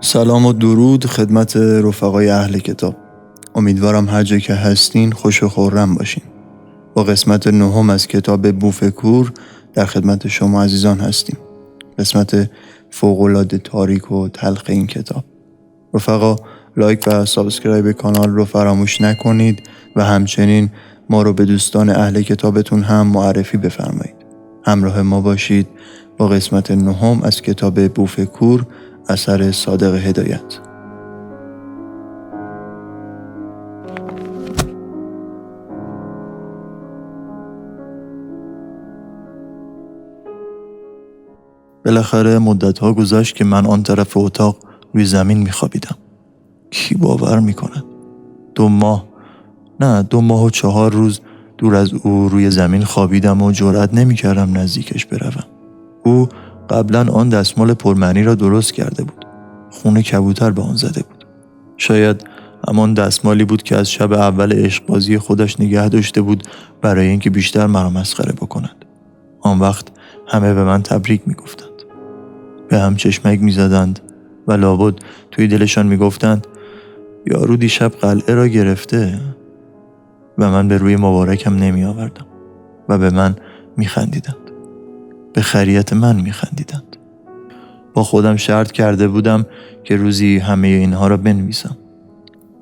سلام و درود خدمت رفقای اهل کتاب. امیدوارم هر جا که هستین خوش و خرم باشین. با قسمت 9 از کتاب بوفکور در خدمت شما عزیزان هستیم. قسمت فوق‌العاده تاریک و تلخ این کتاب. رفقا لایک و سابسکرایب کانال رو فراموش نکنید و همچنین ما رو به دوستان اهل کتابتون هم معرفی بفرمایید. همراه ما باشید با قسمت 9 از کتاب بوفکور اثر صادق هدایت. بالاخره مدت‌ها گذشت که من آن طرف اتاق روی زمین می‌خوابیدم. کی باور می‌کند؟ 2 ماه و 4 روز دور از او روی زمین خوابیدم و جرئت نمی‌کردم نزدیکش بروم. او قبلا آن دستمال پرمعنی را درست کرده بود. خون کبوتر به آن زده بود. شاید همان دستمالی بود که از شب اول عشقبازی خودش نگه داشته بود برای اینکه بیشتر مرا مسخره بکند. آن وقت همه به من تبریک میگفتند. به هم چشمک میزدند و لابد توی دلشان میگفتند یارو دیشب قلعه را گرفته. و من به روی مبارکم نمی آوردم و به من میخندیدند. به خریت من میخندیدند. با خودم شرط کرده بودم که روزی همه اینها را بنویسم.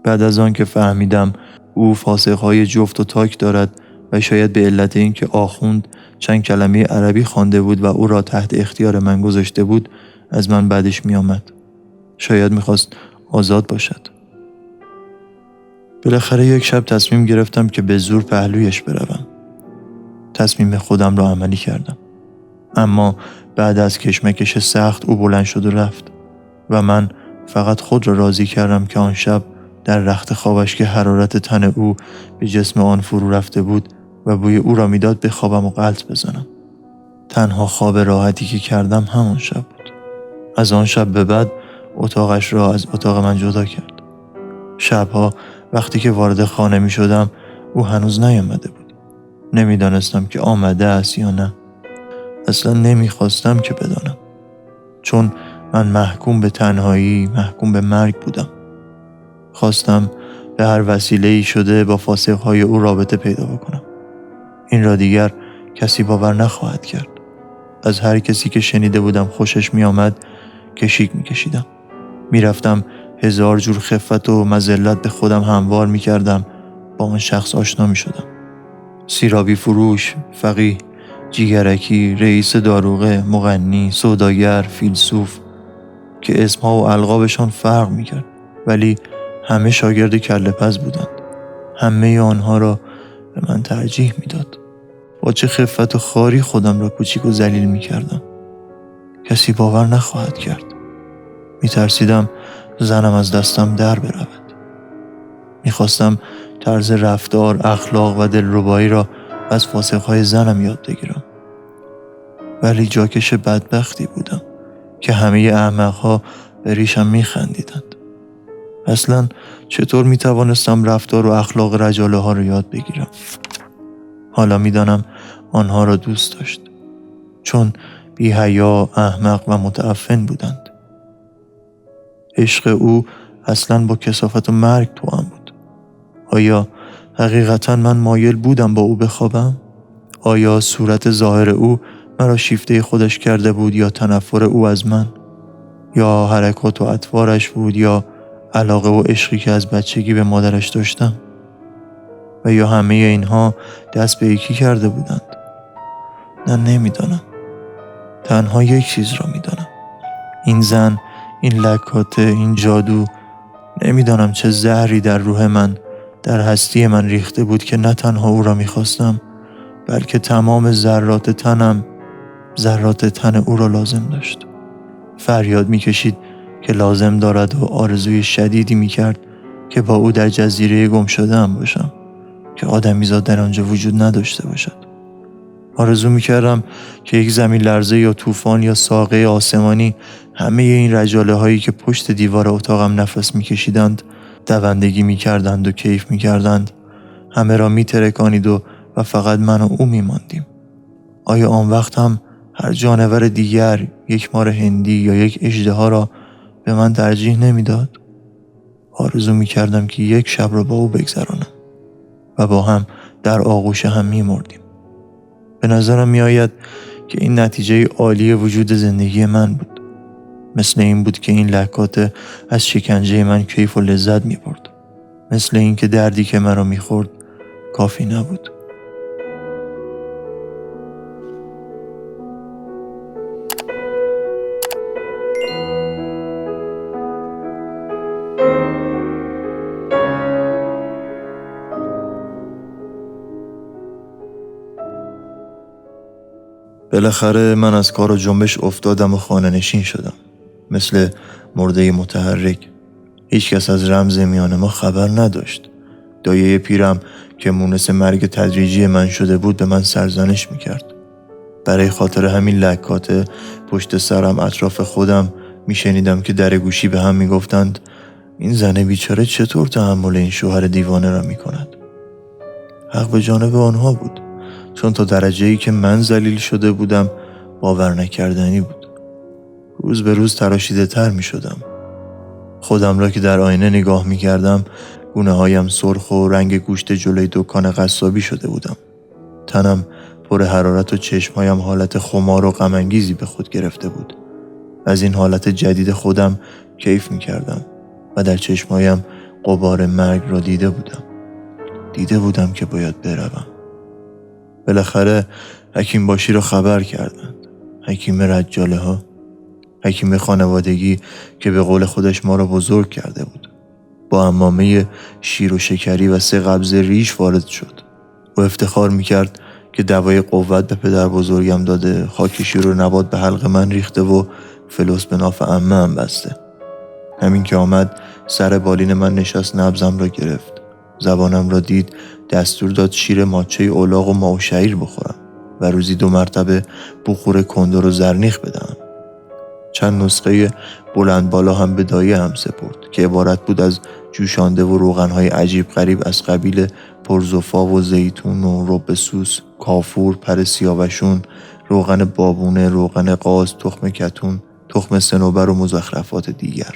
بعد از آن که فهمیدم او فاسقهای جفت و تاک دارد و شاید به علت اینکه آخوند چند کلمه عربی خوانده بود و او را تحت اختیار من گذاشته بود از من بعدش می آمد. شاید میخواست آزاد باشد. بالاخره یک شب تصمیم گرفتم که به زور پهلویش بروم. تصمیم خودم را عملی کردم. اما بعد از کشمکش سخت او بلند شد و رفت و من فقط خود را راضی کردم که آن شب در رخت خوابش که حرارت تن او به جسم آن فرو رفته بود و بوی او را میداد بخوابم و غلط بزنم. تنها خواب راحتی که کردم همان شب بود. از آن شب به بعد اتاقش را از اتاق من جدا کرد. شبها وقتی که وارد خانه می شدم او هنوز نیامده بود. نمیدانستم که آمده است یا نه. اصلا نمیخواستم که بدانم. چون من محکوم به تنهایی، محکوم به مرگ بودم. خواستم به هر وسیله‌ای شده با فاسقهای او رابطه پیدا بکنم. این را دیگر کسی باور نخواهد کرد. از هر کسی که شنیده بودم خوشش می آمد کشیک می کشیدم. می رفتم 1000 جور خفت و مذلت به خودم هموار می کردم. با آن شخص آشنا می شدم. سیرابی فروش، فقیه، جیگرکی، رئیس داروغه، مغنی، سوداگر، فیلسوف که اسمها و القابشان فرق می کرد. ولی همه شاگرد کله‌پز بودند. همه آنها را به من ترجیح می داد. با چه خفت و خاری خودم را کوچیک و ذلیل می کردم. کسی باور نخواهد کرد. می ترسیدم زنم از دستم در برود. می خواستم طرز رفتار، اخلاق و دلربایی را از فاسقهای زنم یاد بگیرم. ولی جاکش بدبختی بودم که همه احمقها به ریشم می خندیدند. اصلا چطور می توانستم رفتار و اخلاق رجاله ها را یاد بگیرم؟ حالا می دانم آنها را دوست داشت. چون بی حیا، احمق و متعفن بودند. عشق او اصلا با کثافت و مرگ توأم بود. آیا حقیقتا من مایل بودم با او بخوابم؟ آیا صورت ظاهر او مرا شیفته خودش کرده بود یا تنفر او از من؟ یا حرکات و اطوارش بود یا علاقه و عشقی که از بچگی به مادرش داشتم؟ و یا همه اینها دست به یکی کرده بودند؟ نه، نمیدانم. تنها یک چیز را میدانم. این زن، این لکاته، این جادو، نمیدانم چه زهری در روح من، در هستی من ریخته بود که نه تنها او را میخواستم بلکه تمام ذرات تنم ذرات تن او را لازم داشت. فریاد میکشید که لازم دارد و آرزوی شدیدی میکرد که با او در جزیره گم شده ام باشم که آدمیزاد در آنجا وجود نداشته باشد. آرزو میکردم که یک زمین لرزه یا طوفان یا ساقه آسمانی همه این رجاله هایی که پشت دیوار اتاقم نفس میکشیدند، دوندگی میکردند و کیف میکردند، همه را میترکانید و فقط من و او میماندیم. آیا آن وقت هم هر جانور دیگر، یک مار هندی یا یک اژدها را به من ترجیح نمیداد. آرزو میکردم که یک شب را با او بگذرانم و با هم در آغوش هم میمردیم. به نظرم میآید که این نتیجه عالی وجود زندگی من بود. مثل این بود که این لکات از شکنجه من کیف و لذت میبرد. مثل این که دردی که مرا میخورد کافی نبود. بالاخره من از کار و جنبش افتادم و خانه نشین شدم. مثل مرده متحرک. هیچ کس از رمز میان ما خبر نداشت. دایه پیرم که مونس مرگ تدریجی من شده بود به من سرزنش میکرد. برای خاطر همین لکات پشت سرم اطراف خودم میشنیدم که در گوشی به هم میگفتند این زن بیچاره چطور تحمل این شوهر دیوانه را میکند. حق به جانب آنها بود، چون تا درجه‌ای که من ذلیل شده بودم باور نکردنی بود. روز به روز تراشیده تر می شدم. خودم را که در آینه نگاه می کردم گونه هایم سرخ و رنگ گوشت جلوی دکان قصابی شده بودم. تنم پر حرارت و چشمهایم حالت خمار و غم‌انگیزی به خود گرفته بود. از این حالت جدید خودم کیف می کردم و در چشمهایم غبار مرگ را دیده بودم. دیده بودم که باید بروم. بالاخره حکیم باشی را خبر کردند. حکیم رجاله ها، حکیم خانوادگی که به قول خودش ما را بزرگ کرده بود. با عمامه شیر و شکری و 3 قبض ریش وارد شد. و افتخار میکرد که دوای قوت به پدر بزرگم داده، خاک شیر و نبات به حلق من ریخته و فلوس به ناف عمه هم بسته. همین که آمد سر بالین من نشست، نبضم را گرفت. زبانم را دید، دستور داد شیر ماچه اولاغ و ماه و شعیر بخورم و روزی 2 مرتبه بخور کندر و زرنیخ بدهم. چند نسخه بلند بالا هم به دایه هم سپرد که عبارت بود از جوشانده و روغنهای عجیب غریب از قبیل پرزفا و زیتون و رب سوس، کافور، پر سیاوشون، روغن بابونه، روغن قاز، تخم کتون، تخم صنوبر و مزخرفات دیگر.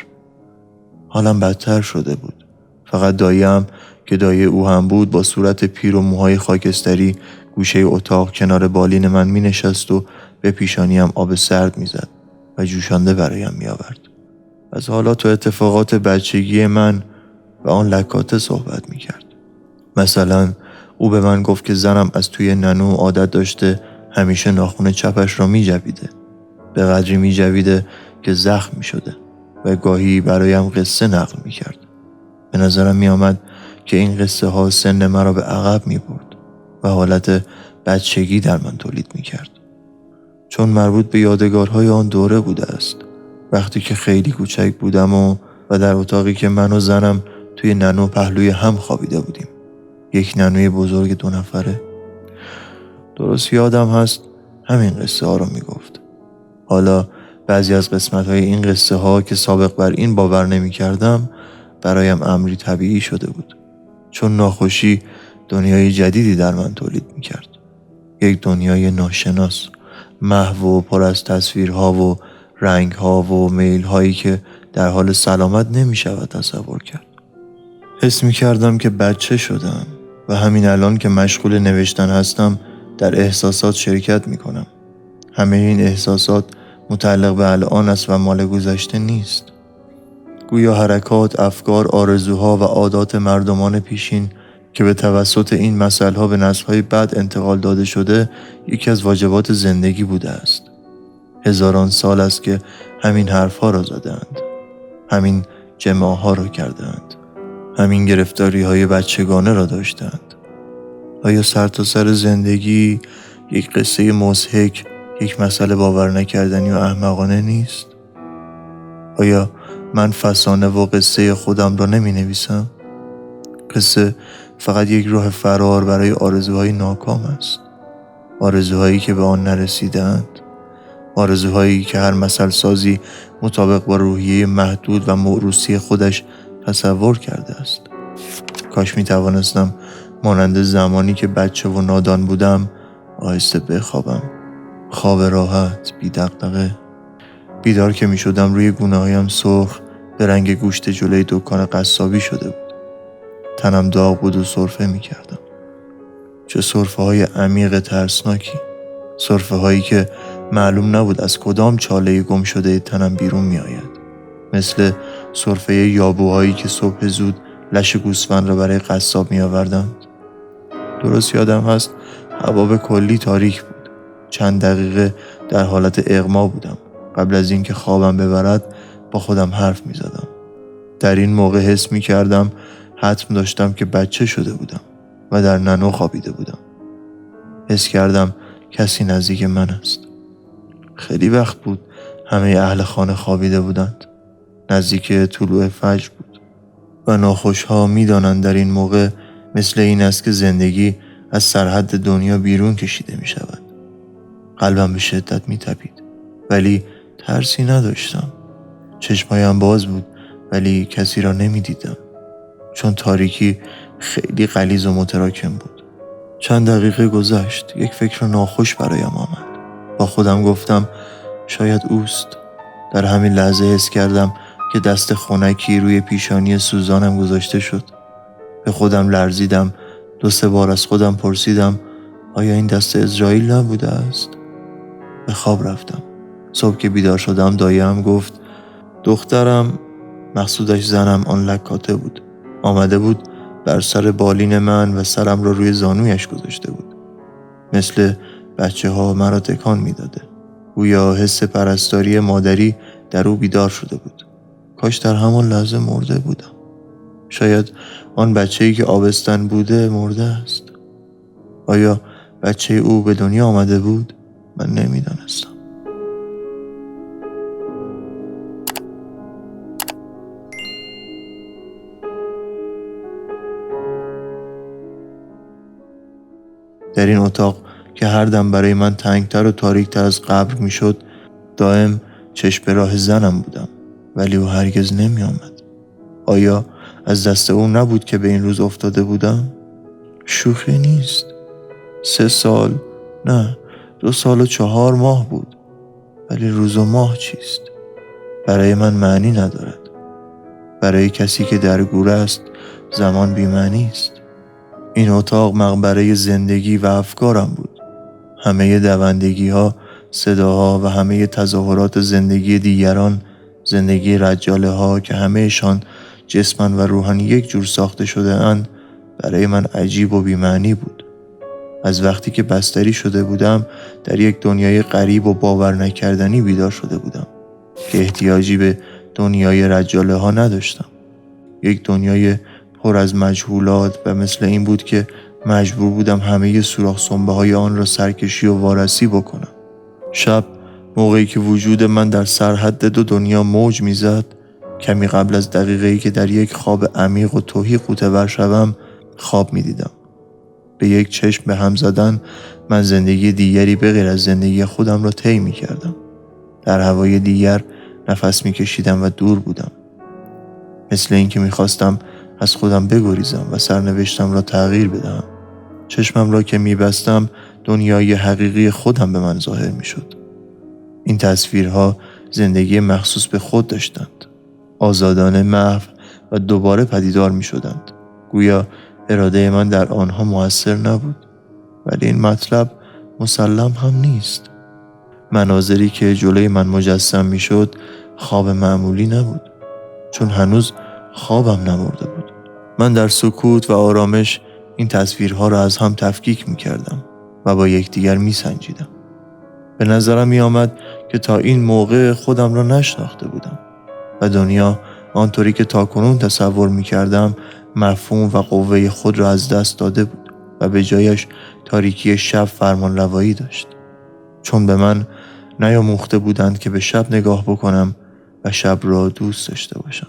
حالم بدتر شده بود. فقط دایه‌ام که دایه او هم بود با صورت پیر و موهای خاکستری گوشه اتاق کنار بالین من می نشست و به پیشانیم آب سرد می زد و جوشانده برایم می آورد. از حالات و اتفاقات بچگی من و آن لکات صحبت می کرد. مثلا او به من گفت که زنم از توی ننو عادت داشته همیشه ناخن چپش را می جویده. به قدری می جویده که زخم می شده و گاهی برایم قصه نقل می کرد. به نظرم می آمد که این قصه ها سن مرا به عقب می برد و حالت بچگی در من تولید می کرد. چون مربوط به یادگارهای آن دوره بوده است. وقتی که خیلی کوچک بودم و در اتاقی که من و زنم توی ننو پهلوی هم خوابیده بودیم. یک ننوی بزرگ 2 نفره. درست یادم هست همین قصه ها رو می گفت. حالا بعضی از قسمت های این قصه ها که سابق بر این باور نمی کردم برایم امری طبیعی شده بود. چون ناخوشی دنیای جدیدی در من تولید می کرد. یک دنیای ناشناس، محو و پر از تصویرها و رنگها و میلهایی که در حال سلامت نمی شود تصور کرد. حس می کردم که بچه شدم و همین الان که مشغول نوشتن هستم در احساسات شرکت می کنم. همه این احساسات متعلق به الان است و مال گذشته نیست. گویا حرکات، افکار، آرزوها و عادات مردمان پیشین که به توسط این مسائل‌ها به نسل‌های بعد انتقال داده شده یکی از واجبات زندگی بوده است. هزاران سال است که همین حرف‌ها را زدند، همین جماع‌ها را کردند، همین گرفتاری‌های بچگانه را داشتند. آیا سر تا سر زندگی یک قصه مضحک، یک مسئله باور نکردنی و احمقانه نیست؟ آیا من فسانه و قصه خودم را نمی نویسم؟ قصه فقط یک راه فرار برای آرزوهای ناکام است. آرزوهایی که به آن نرسیدند. آرزوهایی که هر مثل سازی مطابق با روحیه محدود و موروثی خودش تصور کرده است. کاش می توانستم مانند زمانی که بچه و نادان بودم آهسته بخوابم. خواب راحت، بی دغدغه. بیدار که می شدم روی گونه‌هایم سرخ به رنگ گوشت جلوی دکان قصابی شده بود. تنم داغ بود و سرفه می کردم. چه سرفه های عمیق ترسناکی. سرفه هایی که معلوم نبود از کدام چاله گم شده تنم بیرون می آید. مثل سرفه یابوهایی که صبح زود لش گوسفند را برای قصاب می آوردند. درست یادم هست هوا به کلی تاریک بود. چند دقیقه در حالت اغما بودم. قبل از اینکه خوابم ببرد با خودم حرف می زدم. در این موقع حس می کردم حتم داشتم که بچه شده بودم و در ننو خوابیده بودم. حس کردم کسی نزدیک من است. خیلی وقت بود همه اهل خانه خوابیده بودند. نزدیک طلوع فجر بود و ناخوشها می دانند در این موقع مثل این است که زندگی از سرحد دنیا بیرون کشیده می شود. قلبم به شدت می تپید ولی ترسی نداشتم. چشمایم باز بود ولی کسی را نمی دیدم چون تاریکی خیلی غلیظ و متراکم بود. چند دقیقه گذشت. یک فکر ناخوش برایم آمد. با خودم گفتم شاید اوست. در همین لحظه حس کردم که دست خنکی روی پیشانی سوزانم گذاشته شد. به خودم لرزیدم. 2-3 بار از خودم پرسیدم آیا این دست اسرائیل نبوده است؟ به خواب رفتم. صبح که بیدار شدم دایه‌ام گفت دخترم، مقصودش زنم، آن لکاته بود. آمده بود بر سر بالین من و سرم را روی زانویش گذاشته بود. مثل بچه ها مرا تکان می داده. گویا حس پرستاری مادری در او بیدار شده بود. کاش در همان لحظه مرده بودم. شاید آن بچه‌ای که آبستن بوده مرده است. آیا بچه او به دنیا آمده بود؟ من نمی‌دانستم. در این اتاق که هر دم برای من تنگتر و تاریکتر از قبر میشد، دائم چشم به راه زنم بودم ولی او هرگز نمی آمد. آیا از دست او نبود که به این روز افتاده بودم؟ شوخی نیست. 3 سال، نه 2 سال و 4 ماه بود. ولی روز و ماه چیست؟ برای من معنی ندارد. برای کسی که در گور است زمان بی‌معنی است. این اتاق مقبره زندگی و افکارم بود. همه دوندگی ها، صداها و همه تظاهرات زندگی دیگران، زندگی رجاله ها که همهشان جسماً و روحاً یک جور ساخته شده اند، برای من عجیب و بی‌معنی بود. از وقتی که بستری شده بودم در یک دنیای غریب و باور نکردنی بیدار شده بودم که احتیاجی به دنیای رجاله ها نداشتم. یک دنیای پر از مجهولات و مثل این بود که مجبور بودم همه سوراخ سنبه های آن را سرکشی و وارسی بکنم. شب موقعی که وجود من در سرحد 2 دنیا موج میزد، کمی قبل از دقیقه‌ای که در یک خواب عمیق و تهی غوطه‌ور شوم خواب میدیدم. به یک چشم به هم زدن من زندگی دیگری به غیر از زندگی خودم را طی می‌کردم. در هوای دیگر نفس می‌کشیدم و دور بودم. مثل اینکه می‌خواستم از خودم بگریزم و سرنوشتم را تغییر بدهم. چشمم را که می‌بستم دنیای حقیقی خودم به من ظاهر می‌شد. این تصویرها زندگی مخصوص به خود داشتند. آزادانه محو و دوباره پدیدار می‌شدند. گویا اراده من در آنها مؤثر نبود. ولی این مطلب مسلم هم نیست. مناظری که جلوی من مجسم می‌شد خواب معمولی نبود. چون هنوز خوابم نبرده بود. من در سکوت و آرامش این تصویرها را از هم تفکیک می‌کردم و با یکدیگر می‌سنجیدم. به نظرم می‌آمد که تا این موقع خودم را نشناخته بودم و دنیا آنطوری که تاکنون تصور می‌کردم مفهوم و قوه خود را از دست داده بود و به جایش تاریکی شب فرمانروایی داشت. چون به من نیاموخته بودند که به شب نگاه بکنم و شب را دوست داشته باشم.